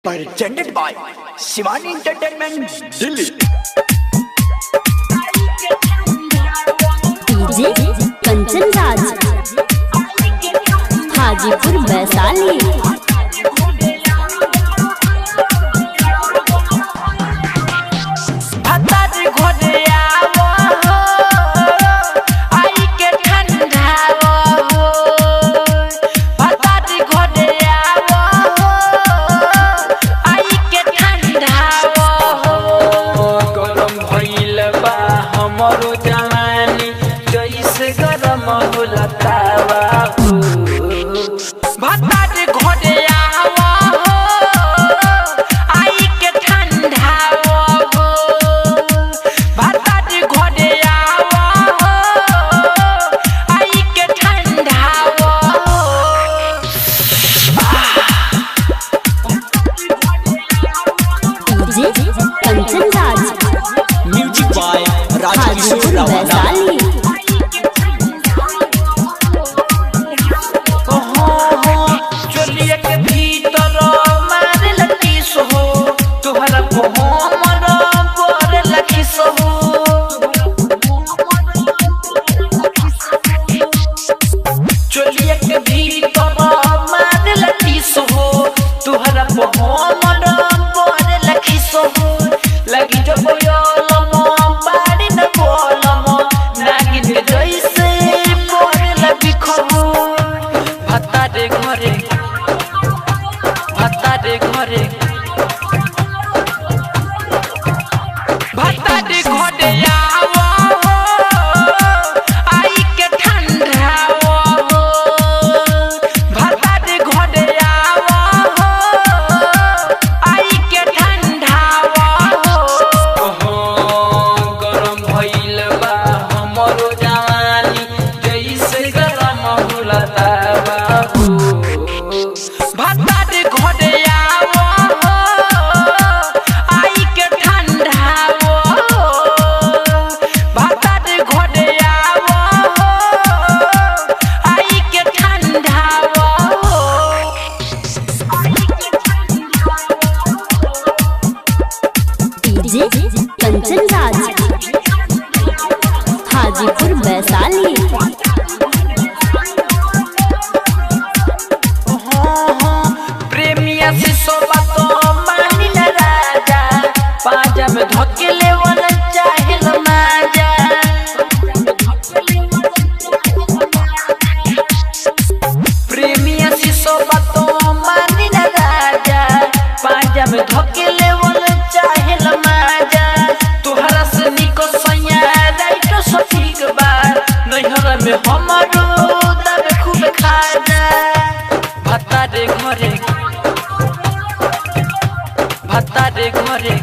presented by Shivani Entertainment Delhi. DJ Kanchan Raj Hajipur Vaishali. Kanchan Raj music by Hajipur Vaishali. Kanchan Raj Hajipur Vaishali. प्रेमिया से सोबा तो मानी न राजा, पाजा में धकेले वाला चाहे न माजा। प्रेमिया से सोबा तो मानी न राजा, पाजा में धकेले वाला चाहे न माजा। तुहरा से निको सैया राइटो सफीक बार, नैहरा में हमारो दबे खूब खाजा। भत्ता रे घरे